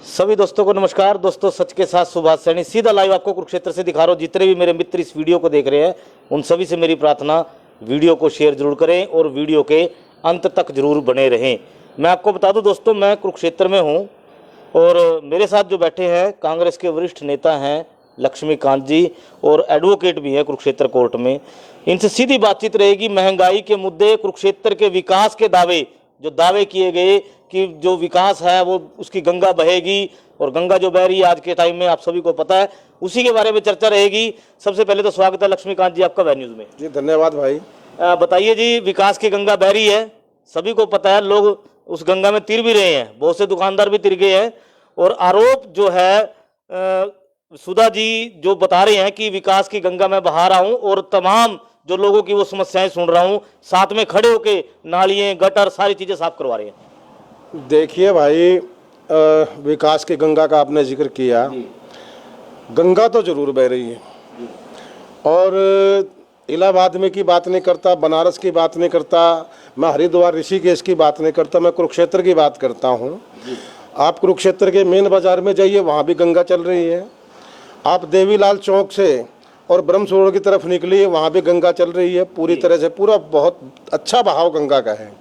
सभी दोस्तों को नमस्कार। दोस्तों, सच के साथ सुभाष सैनी सीधा लाइव आपको कुरुक्षेत्र से दिखा रहा हूँ। जितने भी मेरे मित्र इस वीडियो को देख रहे हैं उन सभी से मेरी प्रार्थना, वीडियो को शेयर जरूर करें और वीडियो के अंत तक जरूर बने रहें। मैं आपको बता दूं दोस्तों, मैं कुरुक्षेत्र में हूँ और मेरे साथ जो बैठे हैं कांग्रेस के वरिष्ठ नेता हैं लक्ष्मीकांत जी और एडवोकेट भी है कुरुक्षेत्र कोर्ट में। इनसे सीधी बातचीत रहेगी। महंगाई के मुद्दे, कुरुक्षेत्र के विकास के दावे, जो दावे किए गए कि जो विकास है वो उसकी गंगा बहेगी और गंगा जो बह रही है आज के टाइम में आप सभी को पता है, उसी के बारे में चर्चा रहेगी। सबसे पहले तो स्वागत है लक्ष्मीकांत जी आपका वे न्यूज़ में। जी धन्यवाद भाई। बताइए जी, विकास की गंगा बह रही है, सभी को पता है, लोग उस गंगा में तिर भी रहे हैं, बहुत से दुकानदार भी तिर गए हैं। और आरोप जो है सुधा जी जो बता रहे हैं कि विकास की गंगा में बहा रहा हूँ और तमाम जो लोगों की वो समस्याएं सुन रहा हूँ, साथ में खड़े होके नालियाँ गटर सारी चीज़ें साफ करवा रहे हैं। देखिए भाई, विकास की गंगा का आपने जिक्र किया, गंगा तो जरूर बह रही है और इलाहाबाद में की बात नहीं करता, बनारस की बात नहीं करता, मैं हरिद्वार ऋषिकेश की बात नहीं करता, मैं कुरुक्षेत्र की बात करता हूँ। आप कुरुक्षेत्र के मेन बाजार में जाइए, वहाँ भी गंगा चल रही है। आप देवीलाल चौक से और ब्रह्म सरोवर की तरफ निकलिए, वहाँ भी गंगा चल रही है पूरी तरह से, पूरा बहुत अच्छा बहाव गंगा का है।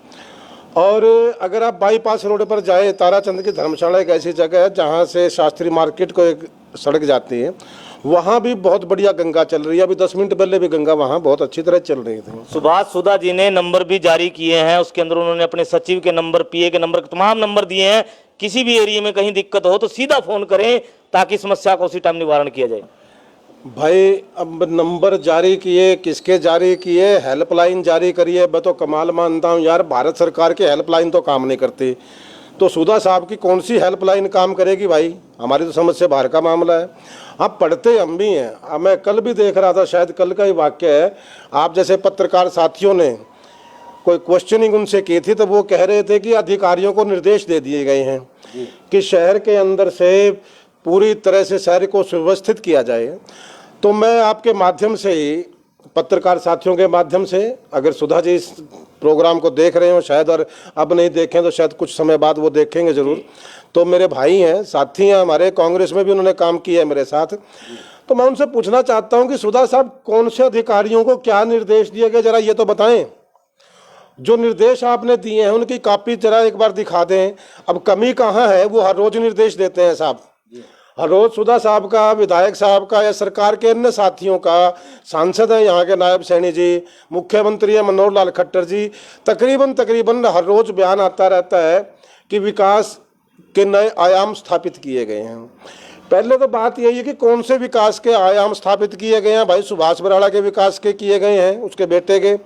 और अगर आप बाईपास रोड पर जाए, ताराचंद की धर्मशाला एक ऐसी जगह है जहाँ से शास्त्री मार्केट को एक सड़क जाती है, वहाँ भी बहुत बढ़िया गंगा चल रही है। अभी 10 मिनट पहले भी गंगा वहाँ बहुत अच्छी तरह चल रही थी। सुभाष सुधा जी ने नंबर भी जारी किए हैं, उसके अंदर उन्होंने अपने सचिव के नंबर, पीए के नंबर, तमाम नंबर दिए हैं। किसी भी एरिया में कहीं दिक्कत हो तो सीधा फोन करें ताकि समस्या का उसी टाइम निवारण किया जाए। भाई अब नंबर जारी किए, किसके जारी किए? हेल्पलाइन जारी करिए। मैं तो कमाल मानता हूँ यार, भारत सरकार की हेल्पलाइन तो काम नहीं करती, तो सुधा साहब की कौन सी हेल्पलाइन काम करेगी भाई? हमारी तो समझ से बाहर का मामला है। आप पढ़ते हम भी हैं। अब मैं कल भी देख रहा था, शायद कल का ही वाक्य है, आप जैसे पत्रकार साथियों ने कोई क्वेश्चनिंग उनसे की थी तो वो कह रहे थे कि अधिकारियों को निर्देश दे दिए गए हैं कि शहर के अंदर से पूरी तरह से शहर को सुव्यवस्थित किया जाए। तो मैं आपके माध्यम से ही, पत्रकार साथियों के माध्यम से, अगर सुधा जी इस प्रोग्राम को देख रहे हो शायद, और अब नहीं देखें तो शायद कुछ समय बाद वो देखेंगे ज़रूर, तो मेरे भाई हैं, साथी हैं हमारे, कांग्रेस में भी उन्होंने काम किया है मेरे साथ। तो मैं उनसे पूछना चाहता हूँ कि सुधा साहब, कौन से अधिकारियों को क्या निर्देश दिए गए, जरा ये तो बताएं। जो निर्देश आपने दिए हैं उनकी कॉपी जरा एक बार दिखा दें। अब कमी कहाँ है? वो हर रोज निर्देश देते हैं साहब, हर रोज सुधा साहब का, विधायक साहब का या सरकार के अन्य साथियों का, सांसद है यहाँ के नायब सैनी जी, मुख्यमंत्री है मनोहर लाल खट्टर जी, तकरीबन हर रोज बयान आता रहता है कि विकास के नए आयाम स्थापित किए गए हैं। पहले तो बात यही है कि कौन से विकास के आयाम स्थापित किए गए हैं भाई? सुभाष बराड़ा के विकास के किए गए हैं, उसके बेटे के,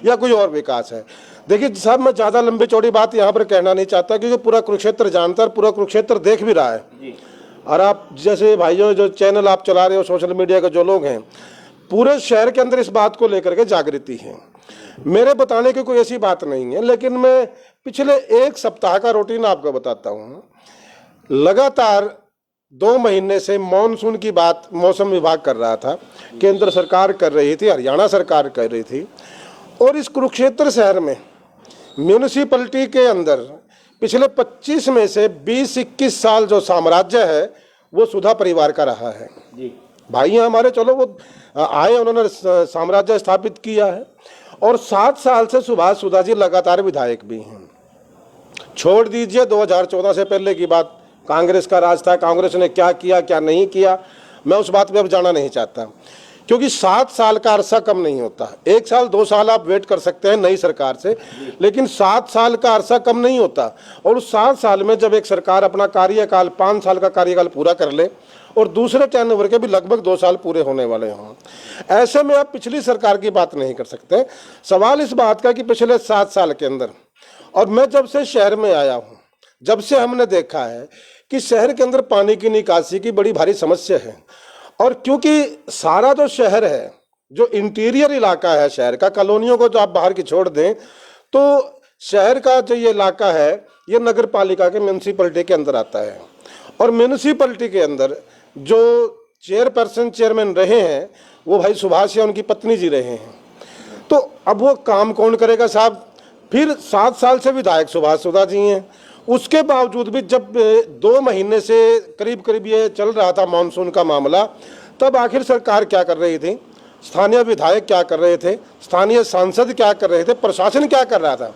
या कोई और विकास है? देखिए साहब, मैं ज़्यादा लंबी चौड़ी बात यहाँ पर कहना नहीं चाहता क्योंकि पूरा कुरुक्षेत्र जानता है, पूरा कुरुक्षेत्र देख भी रहा है। और आप जैसे भाइयों जो चैनल आप चला रहे हो, सोशल मीडिया के जो लोग हैं, पूरे शहर के अंदर इस बात को लेकर के जागृति है। मेरे बताने की कोई ऐसी बात नहीं है, लेकिन मैं पिछले 1 सप्ताह का रूटीन आपको बताता हूँ। लगातार 2 महीने से मॉनसून की बात मौसम विभाग कर रहा था, केंद्र सरकार कर रही थी, हरियाणा सरकार कर रही थी, और इस कुरुक्षेत्र शहर में म्यूनिसिपैलिटी के अंदर पिछले 25 में से 20-21 साल जो साम्राज्य है वो सुधा परिवार का रहा है जी। भाई हैं हमारे, चलो वो आए, उन्होंने साम्राज्य स्थापित किया है, और 7 साल से सुभाष सुधा जी लगातार विधायक भी हैं। छोड़ दीजिए 2014 से पहले की बात, कांग्रेस का राज था, कांग्रेस ने क्या किया क्या नहीं किया, मैं उस बात पे अब जाना नहीं चाहता, क्योंकि 7 साल का अरसा कम नहीं होता। 1 साल 2 साल आप वेट कर सकते हैं नई सरकार से, लेकिन 7 साल का अरसा कम नहीं होता। और उस 7 साल में जब एक सरकार अपना कार्यकाल, 5 साल का कार्यकाल पूरा कर ले और दूसरे टेन्योर के भी लगभग 2 साल पूरे होने वाले हों, ऐसे में आप पिछली सरकार की बात नहीं कर सकते। सवाल इस बात का कि पिछले 7 साल के अंदर, और मैं जब से शहर में आया हूँ, जब से हमने देखा है कि शहर के अंदर पानी की निकासी की बड़ी भारी समस्या है। और क्योंकि सारा जो शहर है, जो इंटीरियर इलाका है शहर का, कॉलोनियों को जो आप बाहर की छोड़ दें, तो शहर का जो ये इलाका है ये नगर पालिका के म्यूनसिपैलिटी के अंदर आता है। और म्यूनसिपैलिटी के अंदर जो चेयरपर्सन चेयरमैन रहे हैं वो भाई सुभाष या उनकी पत्नी जी रहे हैं। तो अब वो काम कौन करेगा साहब? फिर 7 साल से विधायक सुभाष सुधा जी हैं, उसके बावजूद भी जब 2 महीने से करीब करीब ये चल रहा था मानसून का मामला, तब आखिर सरकार क्या कर रही थी, स्थानीय विधायक क्या कर रहे थे, स्थानीय सांसद क्या कर रहे थे, प्रशासन क्या कर रहा था।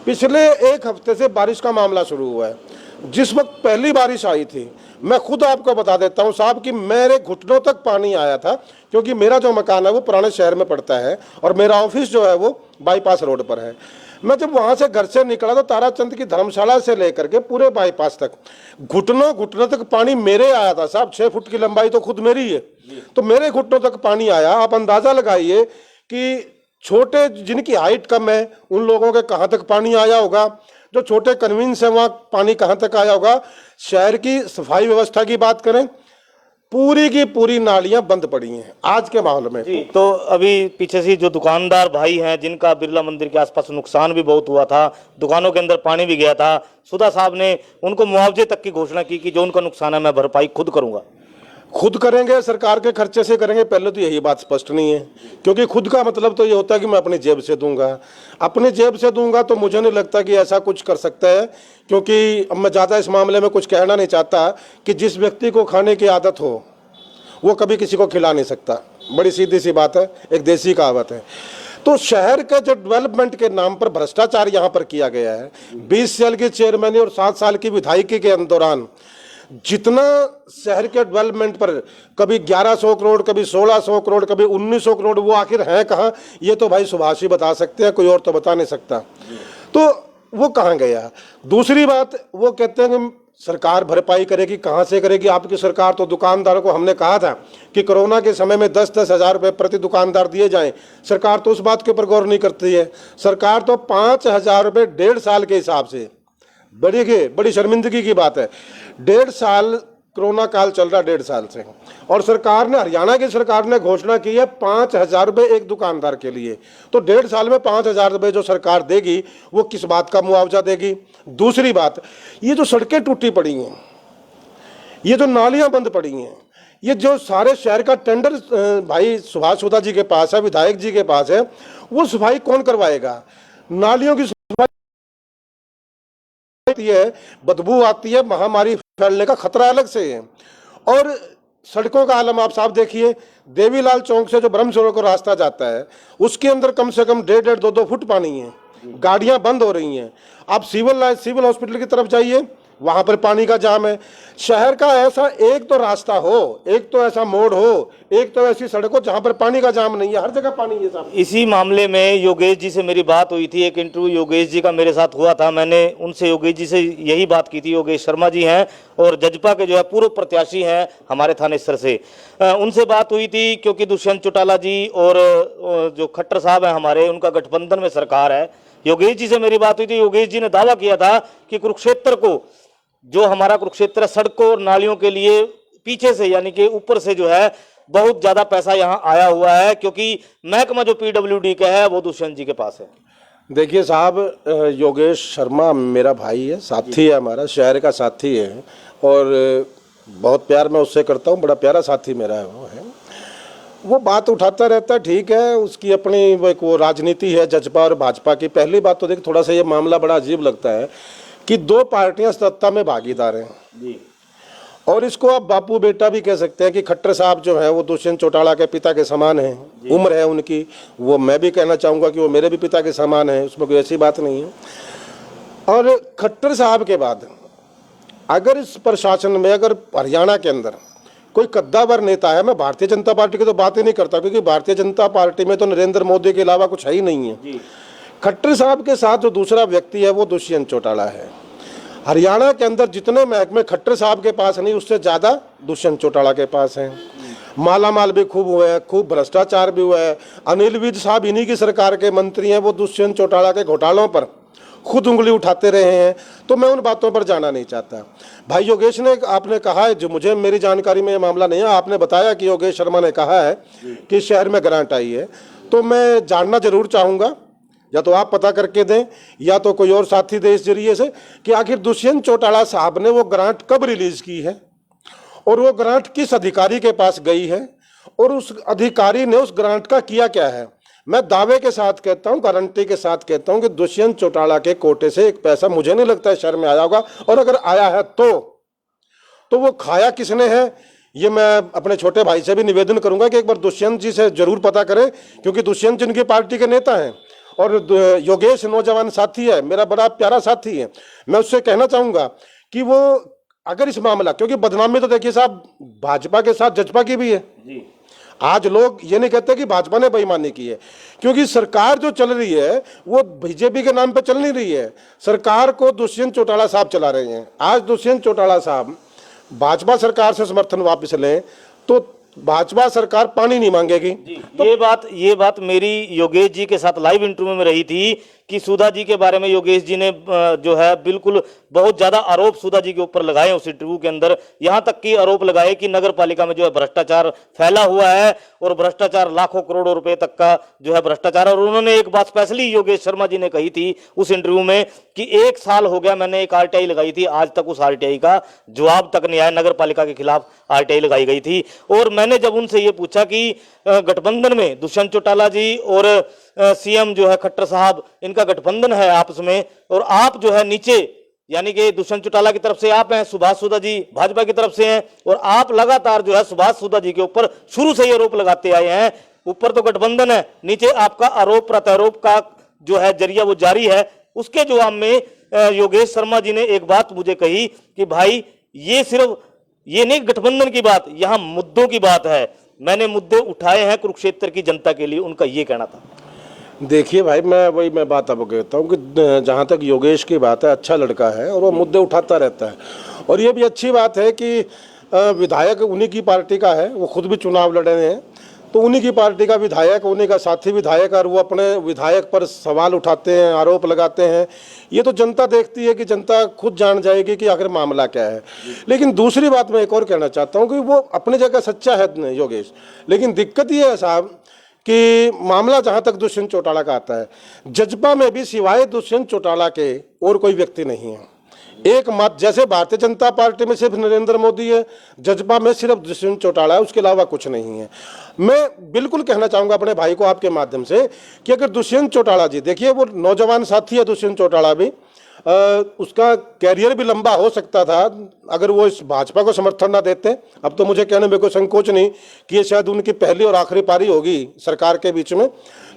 पिछले 1 हफ्ते से बारिश का मामला शुरू हुआ है। जिस वक्त पहली बारिश आई थी, मैं खुद आपको बता देता हूं साहब कि मेरे घुटनों तक पानी आया था, क्योंकि मेरा जो मकान है वो पुराने शहर में पड़ता है और मेरा ऑफिस जो है वो बाईपास रोड पर है। मैं जब वहां से घर से निकला तो ताराचंद की धर्मशाला से लेकर के पूरे बाईपास तक घुटनों तक पानी मेरे आया था साहब। 6 फुट की लंबाई तो खुद मेरी है, तो मेरे घुटनों तक पानी आया। आप अंदाजा लगाइए कि छोटे जिनकी हाइट कम है उन लोगों के कहाँ तक पानी आया होगा, जो छोटे कन्वींस है वहाँ पानी कहाँ तक आया होगा। शहर की सफाई व्यवस्था की बात करें, पूरी की पूरी नालियां बंद पड़ी हैं आज के माहौल में। जी, तो अभी पीछे से जो दुकानदार भाई हैं जिनका बिरला मंदिर के आसपास नुकसान भी बहुत हुआ था, दुकानों के अंदर पानी भी गया था, सुधा साहब ने उनको मुआवजे तक की घोषणा की कि जो उनका नुकसान है मैं भरपाई खुद करूंगा। खुद करेंगे, सरकार के खर्चे से करेंगे, पहले तो यही बात स्पष्ट नहीं है, क्योंकि खुद का मतलब तो ये होता है कि मैं अपनी जेब से दूंगा। अपनी जेब से दूंगा तो मुझे नहीं लगता कि ऐसा कुछ कर सकता है, क्योंकि अब मैं ज़्यादा इस मामले में कुछ कहना नहीं चाहता कि जिस व्यक्ति को खाने की आदत हो वो कभी किसी को खिला नहीं सकता। बड़ी सीधी सी बात है, एक देसी कहावत है। तो शहर के जो डेवलपमेंट के नाम पर भ्रष्टाचार यहाँ पर किया गया है, 20 साल की चेयरमैनी और 7 साल की विधायकी के दौरान जितना शहर के डेवलपमेंट पर कभी 1100 करोड़, कभी 1600 करोड़, कभी 1900 करोड़, वो आखिर है कहाँ, ये तो भाई सुभाष ही बता सकते हैं, कोई और तो बता नहीं सकता। तो वो कहाँ गया। दूसरी बात, वो कहते हैं कि सरकार भरपाई करेगी, कहाँ से करेगी आपकी सरकार। तो दुकानदारों को हमने कहा था कि कोरोना के समय में 10-10 हज़ार रुपये प्रति दुकानदार दिए जाएं, सरकार तो उस बात के ऊपर गौर नहीं करती है। सरकार तो 5,000 रुपये 1.5 साल के हिसाब से, बड़ी शर्मिंदगी की बात है, 1.5 साल कोरोना काल चल रहा, 1.5 साल से, और सरकार ने, हरियाणा की सरकार ने घोषणा की है 5,000 रुपये एक दुकानदार के लिए। तो 1.5 साल में 5,000 रुपये जो सरकार देगी वो किस बात का मुआवजा देगी। दूसरी बात, ये जो सड़कें टूटी पड़ी हैं, ये जो नालियां बंद पड़ी हैं, ये जो सारे शहर का टेंडर भाई सुभाष सुधा जी के पास है, विधायक जी के पास है, वो सफाई कौन करवाएगा। नालियों की है, बदबू आती है, महामारी फैलने का खतरा अलग से है। और सड़कों का आलम आप साफ देखिए, देवीलाल चौक से जो ब्रह्मसरोवर को रास्ता जाता है उसके अंदर कम से कम 1.5-1.5, 2-2 फुट पानी है, गाड़ियां बंद हो रही हैं। आप सिविल हॉस्पिटल की तरफ जाइए, वहां पर पानी का जाम है। शहर का ऐसा एक तो रास्ता हो, एक तो ऐसा मोड़ हो, एक तो ऐसी सड़क हो जहां पर पानी का जाम नहीं है, हर जगह पानी है साहब। इसी मामले में योगेश जी से मेरी बात हुई थी, एक इंटरव्यू योगेश जी का मेरे साथ हुआ था। मैंने उनसे योगेश जी से यही बात की थी। योगेश शर्मा जी हैं और जजपा के जो है पूर्व प्रत्याशी हैं हमारे थानेसर से। उनसे बात हुई थी क्योंकि दुष्यंत चौटाला जी और जो खट्टर साहब हैं हमारे, उनका गठबंधन में सरकार है। योगेश जी से मेरी बात हुई थी, योगेश जी ने दावा किया था कि कुरुक्षेत्र को, जो हमारा कुरुक्षेत्र सड़कों और नालियों के लिए पीछे से यानी कि ऊपर से जो है बहुत ज्यादा पैसा यहाँ आया हुआ है, क्योंकि महकमा जो PWD का है वो दुष्यंत जी के पास है। देखिए साहब, योगेश शर्मा मेरा भाई है, साथी है, हमारा शहर का साथी है और बहुत प्यार मैं उससे करता हूँ, बड़ा प्यारा साथी मेरा है वो है। वो बात उठाता रहता है, ठीक है, उसकी अपनी वो राजनीति है जजपा और भाजपा की। पहली बात तो देख, थोड़ा सा ये मामला बड़ा अजीब लगता है कि 2 पार्टियां सत्ता में भागीदार हैं जी। और इसको आप बापू बेटा भी कह सकते हैं कि खट्टर साहब जो है वो दुष्यंत चौटाला के पिता के समान हैं, उम्र है उनकी, वो मैं भी कहना चाहूँगा कि वो मेरे भी पिता के समान है, उसमें कोई ऐसी बात नहीं है। और खट्टर साहब के बाद अगर इस प्रशासन में, अगर हरियाणा के अंदर कोई कद्दावर नेता है, मैं भारतीय जनता पार्टी की तो बात ही नहीं करता, क्योंकि भारतीय जनता पार्टी में तो नरेंद्र मोदी के अलावा कुछ है ही नहीं है। खट्टर साहब के साथ जो दूसरा व्यक्ति है वो दुष्यंत चौटाला है। हरियाणा के अंदर जितने महकमे खट्टर साहब के पास नहीं, उससे ज़्यादा दुष्यंत चौटाला के पास हैं। मालामाल भी खूब हुआ है, खूब भ्रष्टाचार भी हुआ है। अनिल विज साहब इन्हीं की सरकार के मंत्री हैं, वो दुष्यंत चौटाला के घोटालों पर खुद उंगली उठाते रहे हैं। तो मैं उन बातों पर जाना नहीं चाहता। भाई योगेश ने, आपने कहा है, जो मुझे मेरी जानकारी में ये मामला नहीं है, आपने बताया कि योगेश शर्मा ने कहा है कि शहर में ग्रांट आई है, तो मैं जानना जरूर चाहूँगा, या तो आप पता करके दें या तो कोई और साथी दे इस जरिए से, कि आखिर दुष्यंत चौटाला साहब ने वो ग्रांट कब रिलीज की है और वो ग्रांट किस अधिकारी के पास गई है और उस अधिकारी ने उस ग्रांट का किया क्या है। मैं दावे के साथ कहता हूं, गारंटी के साथ कहता हूं कि दुष्यंत चौटाला के कोटे से एक पैसा मुझे नहीं लगता है शहर में आया होगा, और अगर आया है तो वो खाया किसने है, ये मैं अपने छोटे भाई से भी निवेदन करूंगा कि एक बार दुष्यंत जी से जरूर पता करें, क्योंकि दुष्यंत जी उनकी पार्टी के नेता हैं और योगेश नौजवान साथी है, मेरा बड़ा प्यारा साथी है। मैं उससे कहना चाहूंगा कि वो अगर इस मामला, क्योंकि बदनामी तो देखिए साहब भाजपा के साथ जजपा की भी है जी। आज लोग ये नहीं कहते कि भाजपा ने बेईमानी की है, क्योंकि सरकार जो चल रही है वो बीजेपी के नाम पे चल नहीं रही है, सरकार को दुष्यंत चौटाला साहब चला रहे हैं। आज दुष्यंत चौटाला साहब भाजपा सरकार से समर्थन वापस लें तो भाजपा सरकार पानी नहीं मांगेगी। तो ये बात मेरी योगेश जी के साथ लाइव इंटरव्यू में रही थी कि सुधा जी के बारे में योगेश जी ने जो है बिल्कुल बहुत ज्यादा आरोप सुधा जी के ऊपर लगाए उस इंटरव्यू के अंदर, यहां तक कि आरोप लगाए कि नगर पालिका में जो है भ्रष्टाचार फैला हुआ है और भ्रष्टाचार लाखों करोड़ों रुपए तक का जो है भ्रष्टाचार। और उन्होंने एक बात स्पेशली योगेश शर्मा जी ने कही थी उस इंटरव्यू में कि 1 साल हो गया मैंने एक आरटीआई लगाई थी, आज तक उस आरटीआई का जवाब तक नहीं आया, नगर पालिका के खिलाफ आरटीआई लगाई गई थी। और मैंने जब उनसे ये पूछा कि गठबंधन में दुष्यंत चौटाला जी और सीएम जो है खट्टर साहब, इनका गठबंधन है आपस में, और आप जो है नीचे यानी कि दुष्यंत चौटाला की तरफ से आप हैं, सुभाष सुधा जी भाजपा की तरफ से हैं, और आप लगातार जो है सुभाष सुधा जी के ऊपर शुरू से ये आरोप लगाते आए हैं। ऊपर तो गठबंधन है, नीचे आपका आरोप प्रत्यारोप का जो है जरिया वो जारी है। उसके जवाब में योगेश शर्मा जी ने एक बात मुझे कही कि भाई ये सिर्फ ये नहीं गठबंधन की बात, यहाँ मुद्दों की बात है, मैंने मुद्दे उठाए हैं कुरुक्षेत्र की जनता के लिए, उनका ये कहना था। देखिए भाई, मैं बात अब कहता हूँ कि जहाँ तक योगेश की बात है, अच्छा लड़का है और वो मुद्दे उठाता रहता है, और ये भी अच्छी बात है कि विधायक उन्हीं की पार्टी का है, वो खुद भी चुनाव लड़ रहे हैं, तो उन्हीं की पार्टी का विधायक, उन्हीं का साथी विधायक, और वो अपने विधायक पर सवाल उठाते हैं, आरोप लगाते हैं। ये तो जनता देखती है कि जनता खुद जान जाएगी कि आखिर मामला क्या है। लेकिन दूसरी बात मैं एक और कहना चाहता हूँ कि वो अपनी जगह सच्चा है योगेश, लेकिन दिक्कत ये है साहब कि मामला जहाँ तक दुष्यंत चौटाला का आता है, जजपा में भी सिवाय दुष्यंत चौटाला के और कोई व्यक्ति नहीं है। एक मत, जैसे भारतीय जनता पार्टी में सिर्फ नरेंद्र मोदी है, जजपा में सिर्फ दुष्यंत चौटाला है, उसके अलावा कुछ नहीं है। मैं बिल्कुल कहना चाहूँगा अपने भाई को आपके माध्यम से कि अगर दुष्यंत चौटाला जी, देखिए वो नौजवान साथी है दुष्यंत चौटाला भी, उसका कैरियर भी लंबा हो सकता था अगर वो इस भाजपा को समर्थन ना देते। अब तो मुझे कहने में कोई संकोच नहीं कि ये शायद उनकी पहली और आखिरी पारी होगी सरकार के बीच में,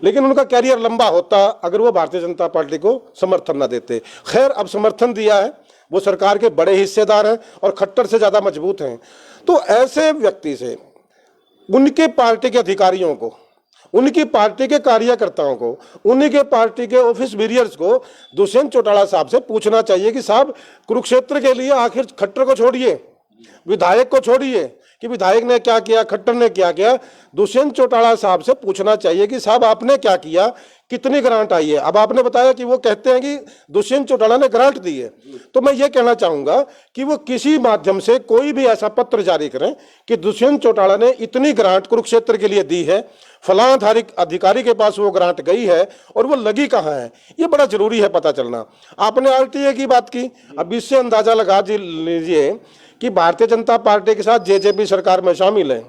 लेकिन उनका कैरियर लंबा होता अगर वो भारतीय जनता पार्टी को समर्थन ना देते। खैर, अब समर्थन दिया है, वो सरकार के बड़े हिस्सेदार हैं और खट्टर से ज़्यादा मजबूत हैं। तो ऐसे व्यक्ति से उनके पार्टी के अधिकारियों को, उनकी पार्टी के कार्यकर्ताओं को, उन्हीं के पार्टी के ऑफिस बेरियर्स को दुष्यंत चौटाला साहब से पूछना चाहिए कि साहब कुरुक्षेत्र के लिए आखिर खट्टर को छोड़िए, विधायक को छोड़िए कि विधायक ने क्या किया, खट्टर ने क्या किया। दुष्यंत चौटाला साहब से पूछना चाहिए कि साहब आपने क्या किया, कितनी ग्रांट आई है। अब आपने बताया कि वो कहते हैं कि दुष्यंत चौटाला ने ग्रांट दी है, तो मैं ये कहना चाहूंगा कि वो किसी माध्यम से कोई भी ऐसा पत्र जारी करें कि दुष्यंत चौटाला ने इतनी ग्रांट कुरुक्षेत्र के लिए दी है, फलां अधिकारी के पास वो ग्रांट गई है और वो लगी कहाँ है, ये बड़ा जरूरी है पता चलना। आपने आरटीए की बात की, अब इससे अंदाजा लगा लीजिए कि भारतीय जनता पार्टी के साथ जेजेपी सरकार में शामिल है,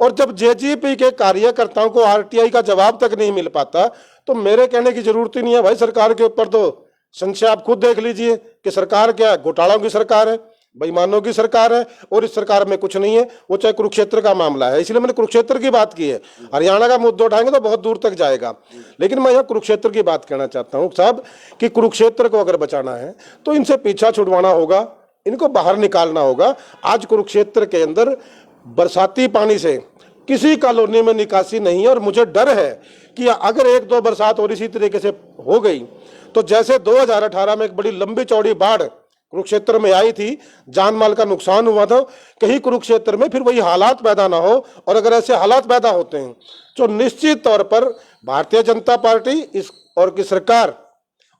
और जब जेजेपी के कार्यकर्ताओं को आरटीआई का जवाब तक नहीं मिल पाता तो मेरे कहने की जरूरत ही नहीं है भाई। सरकार के ऊपर तो संशय आप खुद देख लीजिए कि सरकार क्या है, घोटालों की सरकार है, बेईमानों की सरकार है, और इस सरकार में कुछ नहीं है। वो चाहे कुरुक्षेत्र का मामला है, इसलिए मैंने कुरुक्षेत्र की बात की है। हरियाणा का मुद्दा उठाएंगे तो बहुत दूर तक जाएगा, लेकिन मैं यहाँ कुरुक्षेत्र की बात कहना चाहता हूँ साहब कि कुरुक्षेत्र को अगर बचाना है तो इनसे पीछा छुड़वाना होगा, इनको बाहर निकालना होगा। आज कुरुक्षेत्र के अंदर बरसाती पानी से किसी कॉलोनी में निकासी नहीं है, और मुझे डर है कि अगर 1-2 बरसात और इसी तरीके से हो गई तो जैसे 2018 में एक बड़ी लंबी चौड़ी बाढ़ कुरुक्षेत्र में आई थी, जान माल का नुकसान हुआ था, कहीं कुरुक्षेत्र में फिर वही हालात पैदा ना हो। और अगर ऐसे हालात पैदा होते हैं तो निश्चित तौर पर भारतीय जनता पार्टी इस और की सरकार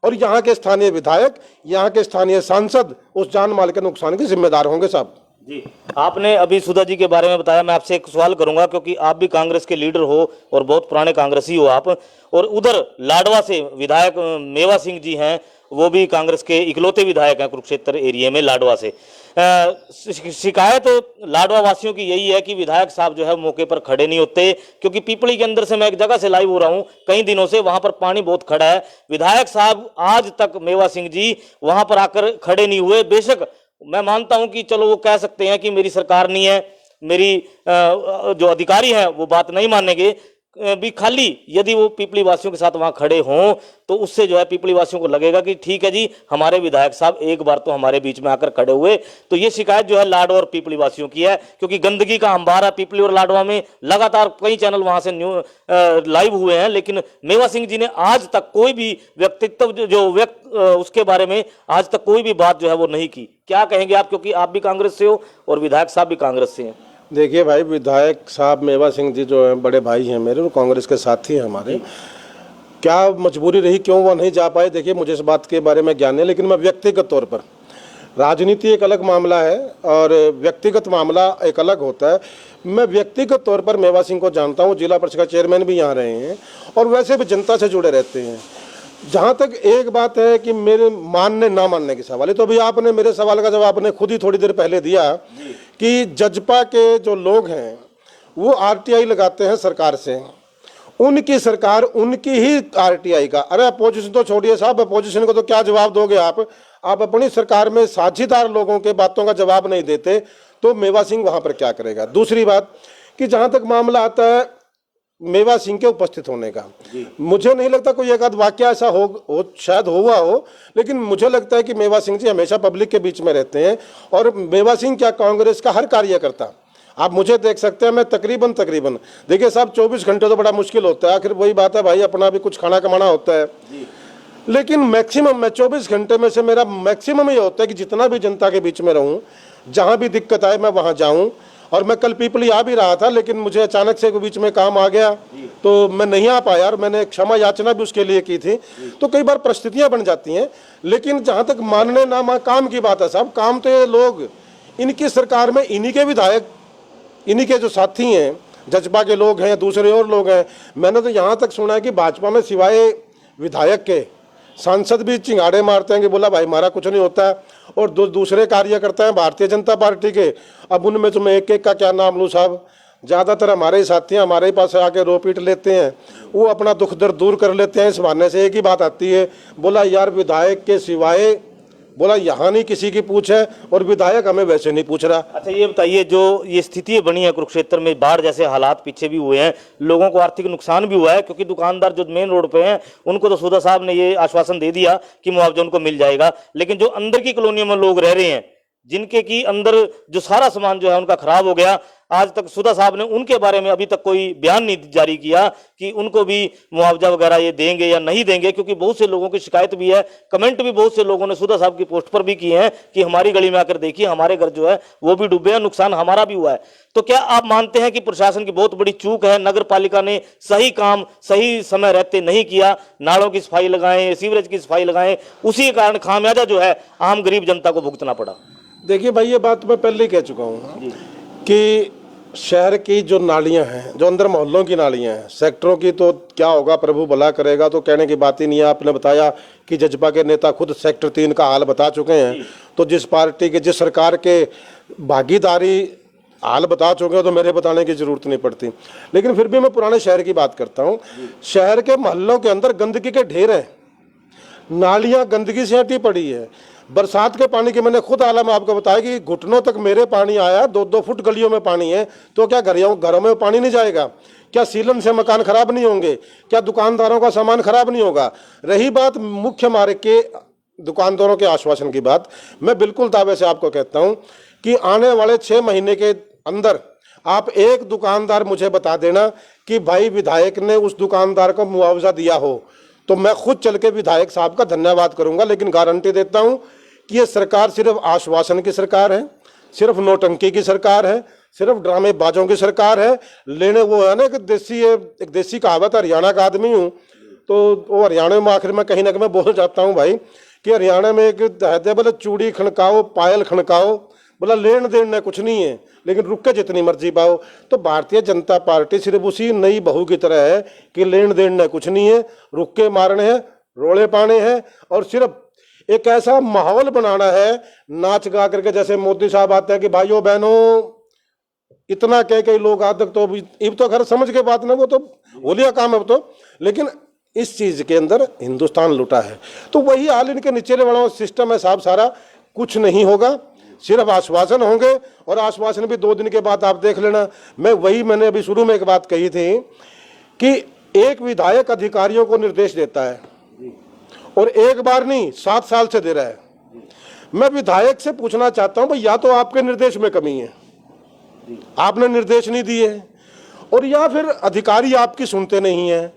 और यहाँ के स्थानीय विधायक, यहाँ के स्थानीय सांसद उस जान माल के नुकसान के जिम्मेदार होंगे साहब जी। आपने अभी सुधा जी के बारे में बताया, मैं आपसे एक सवाल करूंगा क्योंकि आप भी कांग्रेस के लीडर हो और बहुत पुराने कांग्रेसी हो आप, और उधर लाडवा से विधायक मेवा सिंह जी हैं, वो भी कांग्रेस के इकलौते विधायक हैं कुरुक्षेत्र एरिया में लाडवा से। शिकायत लाडवा वासियों की यही है कि विधायक साहब जो है मौके पर खड़े नहीं होते, क्योंकि पीपली के अंदर से मैं एक जगह से लाइव हो रहा हूं कई दिनों से, वहां पर पानी बहुत खड़ा है। विधायक साहब आज तक मेवा सिंह जी वहां पर आकर खड़े नहीं हुए। बेशक मैं मानता हूं कि चलो वो कह सकते हैं कि मेरी सरकार नहीं है, मेरी जो अधिकारी हैं वो बात नहीं मानेंगे भी, खाली यदि वो पीपली वासियों के साथ वहां खड़े हों तो उससे जो है पीपली वासियों को लगेगा कि ठीक है जी, हमारे विधायक साहब एक बार तो हमारे बीच में आकर खड़े हुए। तो ये शिकायत जो है लाडवा और पीपली वासियों की है, क्योंकि गंदगी का अंबार है पीपली और लाडवा में। लगातार कई चैनल वहां से लाइव हुए हैं, लेकिन मेवा सिंह जी ने आज तक कोई भी व्यक्तित्व उसके बारे में आज तक कोई भी बात जो है वो नहीं की। क्या कहेंगे आप, क्योंकि आप भी कांग्रेस से हो और विधायक साहब भी कांग्रेस से हैं? देखिए भाई, विधायक साहब मेवा सिंह जी जो हैं बड़े भाई हैं मेरे, और कांग्रेस के साथी हैं हमारे। क्या मजबूरी रही, क्यों वो नहीं जा पाए, देखिए मुझे इस बात के बारे में ज्ञान है, लेकिन मैं व्यक्तिगत तौर पर, राजनीति एक अलग मामला है और व्यक्तिगत मामला एक अलग होता है। मैं व्यक्तिगत तौर पर मेवा सिंह को जानता हूँ, जिला परिषद का चेयरमैन भी यहाँ रहे हैं और वैसे भी जनता से जुड़े रहते हैं। जहाँ तक एक बात है कि मेरे मानने ना मानने की सवाल है, तो अभी आपने मेरे सवाल का जवाब आपने खुद ही थोड़ी देर पहले दिया कि जजपा के जो लोग हैं वो आरटीआई लगाते हैं सरकार से, उनकी सरकार उनकी ही आरटीआई का। अरे अपोजिशन तो छोड़िए साहब, अपोजिशन को तो क्या जवाब दोगे आप अपनी सरकार में साझीदार लोगों के बातों का जवाब नहीं देते तो मेवा सिंह वहाँ पर क्या करेगा। दूसरी बात कि जहाँ तक मामला आता है मेवा सिंह के उपस्थित होने का, मुझे नहीं लगता कोई एक आध वाक्य ऐसा हो शायद हुआ हो, लेकिन मुझे लगता है कि मेवा सिंह जी हमेशा पब्लिक के बीच में रहते हैं। और मेवा सिंह क्या, कांग्रेस का हर कार्यकर्ता, आप मुझे देख सकते हैं, मैं तकरीबन देखिए साहब 24 घंटे तो बड़ा मुश्किल होता है, आखिर वही बात है भाई, अपना भी कुछ खाना कमाना होता है, लेकिन मैक्सिमम मैं 24 घंटे में से मेरा मैक्सिमम ये होता है कि जितना भी जनता के बीच में रहूं, जहां भी दिक्कत आए मैं वहां जाऊं। और मैं कल पीपली आ भी रहा था, लेकिन मुझे अचानक से बीच में काम आ गया तो मैं नहीं आ पाया और मैंने क्षमा याचना भी उसके लिए की थी। तो कई बार परिस्थितियां बन जाती हैं, लेकिन जहां तक मानने ना काम की बात है साहब, काम तो ये लोग इनकी सरकार में इन्हीं के विधायक, इन्हीं के जो साथी हैं, जजपा के लोग हैं, दूसरे और लोग हैं। मैंने तो यहाँ तक सुना है कि भाजपा में सिवाय विधायक के सांसद भी चिंगाड़े मारते हैं कि बोला भाई हमारा कुछ नहीं होता है, और दूसरे कार्यकर्ता हैं भारतीय जनता पार्टी के। अब उनमें तो मैं एक एक का क्या नाम लूँ साहब, ज़्यादातर हमारे ही साथी हैं, हमारे ही पास आके रो पीट लेते हैं, वो अपना दुख दर्द दूर कर लेते हैं। इस बहाने से एक ही बात आती है, बोला यार विधायक के सिवाय, बोला यहाँ नहीं किसी की पूछ है और विधायक हमें वैसे नहीं पूछ रहा। अच्छा ये बताइए, जो ये स्थिति बनी है कुरुक्षेत्र में, बाढ़ जैसे हालात पीछे भी हुए हैं, लोगों को आर्थिक नुकसान भी हुआ है, क्योंकि दुकानदार जो मेन रोड पे हैं उनको तो सूदा साहब ने ये आश्वासन दे दिया कि मुआवजा उनको मिल जाएगा, लेकिन जो अंदर की कॉलोनियों में लोग रह रहे हैं, जिनके की अंदर जो सारा सामान जो है उनका खराब हो गया, आज तक सुधा साहब ने उनके बारे में अभी तक कोई बयान नहीं जारी किया कि उनको भी मुआवजा वगैरह ये देंगे या नहीं देंगे, क्योंकि बहुत से लोगों की शिकायत भी है, कमेंट भी बहुत से लोगों ने सुधा साहब की पोस्ट पर भी किए हैं कि हमारी गली में आकर देखिए, हमारे घर जो है वो भी डूबे हैं, नुकसान हमारा भी हुआ है। तो क्या आप मानते हैं कि प्रशासन की बहुत बड़ी चूक है, नगर पालिका ने सही काम सही समय रहते नहीं किया, नालों की सफाई लगाएं, सीवरेज की सफाई लगाएं, उसी के कारण खामियाजा जो है आम गरीब जनता को भुगतना पड़ा? देखिए भाई, ये बात मैं पहले ही कह चुका हूँ कि शहर की जो नालियां हैं, जो अंदर मोहल्लों की नालियां हैं, सेक्टरों की तो क्या होगा, प्रभु भला करेगा, तो कहने की बात ही नहीं है। आपने बताया कि जजपा के नेता खुद सेक्टर 3 का हाल बता चुके हैं, तो जिस पार्टी के, जिस सरकार के भागीदारी हाल बता चुके हैं तो मेरे बताने की जरूरत नहीं पड़ती। लेकिन फिर भी मैं पुराने शहर की बात करता हूँ। शहर के मोहल्लों के अंदर गंदगी के ढेर हैं, नालियाँ गंदगी से हटी पड़ी है। बरसात के पानी की मैंने खुद आलम आपको बताया कि घुटनों तक मेरे पानी आया, 2-2 फुट गलियों में पानी है, तो क्या घरों में पानी नहीं जाएगा? क्या सीलन से मकान खराब नहीं होंगे? क्या दुकानदारों का सामान खराब नहीं होगा? रही बात मुख्य मार्ग के दुकानदारों के आश्वासन की बात, मैं बिल्कुल दावे से आपको कहता हूं कि आने वाले 6 महीने के अंदर आप एक दुकानदार मुझे बता देना कि भाई विधायक ने उस दुकानदार को मुआवजा दिया हो, तो मैं खुद चल के विधायक साहब का धन्यवाद करूंगा। लेकिन गारंटी देता हूं कि ये सरकार सिर्फ आश्वासन की सरकार है, सिर्फ नोटंकी की सरकार है, सिर्फ ड्रामेबाजों की सरकार है। लेने वो है ना कि एक देसी कहावत, हरियाणा का आदमी हूँ तो वो हरियाणा में आखिर में कहीं ना कहीं मैं बोल जाता हूँ भाई कि हरियाणा में एक है बोले चूड़ी खनकाओ पायल खनकाओ, बोला लेन देन ने कुछ नहीं है, लेकिन रुक के जितनी मर्जी पाओ। तो भारतीय जनता पार्टी सिर्फ उसी नई बहू की तरह है कि लेन देन ने कुछ नहीं है, रुक के मारने हैं, रोले पाने हैं, और सिर्फ एक ऐसा माहौल बनाना है नाच गा करके, जैसे मोदी साहब आते हैं कि भाइयों बहनों इतना कह के लोग आज तक तो अब तो खैर समझ के बात ना, वो तो होलिया काम है अब तो, लेकिन इस चीज के अंदर हिंदुस्तान लुटा है। तो वही हाल इनके निचले वाला सिस्टम है साहब, सारा कुछ नहीं होगा, सिर्फ आश्वासन होंगे, और आश्वासन भी 2 दिन के बाद आप देख लेना। मैंने अभी शुरू में एक बात कही थी कि एक विधायक अधिकारियों को निर्देश देता है और एक बार नहीं 7 साल से दे रहा है। मैं विधायक से पूछना चाहता हूं भाई, या तो आपके निर्देश में कमी है, आपने निर्देश नहीं दिए, और या फिर अधिकारी आपकी सुनते नहीं है।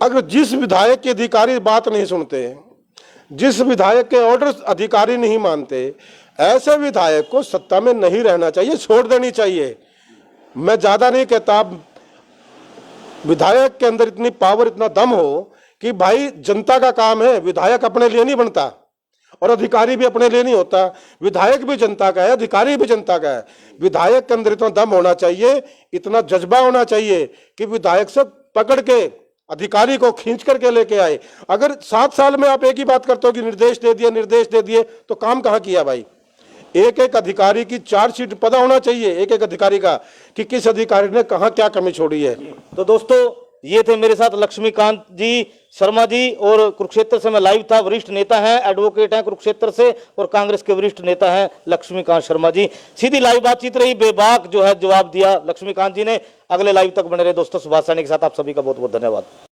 अगर जिस विधायक के अधिकारी बात नहीं सुनते, जिस विधायक के ऑर्डर अधिकारी नहीं मानते, ऐसे विधायक को सत्ता में नहीं रहना चाहिए, छोड़ देनी चाहिए। मैं ज्यादा नहीं कहता, विधायक के अंदर इतनी पावर, इतना दम हो कि भाई जनता का काम है, विधायक अपने लिए नहीं बनता और अधिकारी भी अपने लिए नहीं होता। विधायक भी जनता का है, अधिकारी भी जनता का है। विधायक के अंदर इतना दम होना चाहिए, इतना जज्बा होना चाहिए कि विधायक से पकड़ के अधिकारी को खींच करके लेके आए। अगर 7 साल में आप एक ही बात करते हो कि निर्देश दे दिए, तो काम कहाँ किया भाई? एक एक अधिकारी की चार्जशीट पता होना चाहिए, एक एक अधिकारी का, कि किस अधिकारी ने कहाँ क्या कमी छोड़ी है। तो दोस्तों, ये थे मेरे साथ लक्ष्मीकांत जी शर्मा जी, और कुरुक्षेत्र से मैं लाइव था। वरिष्ठ नेता हैं, एडवोकेट हैं कुरुक्षेत्र से, और कांग्रेस के वरिष्ठ नेता हैं लक्ष्मीकांत शर्मा जी। सीधी लाइव बातचीत रही, बेबाक जो है जवाब दिया लक्ष्मीकांत जी ने। अगले लाइव तक बने रहे दोस्तों। सुभाष सैनी के साथ आप सभी का बहुत बहुत धन्यवाद।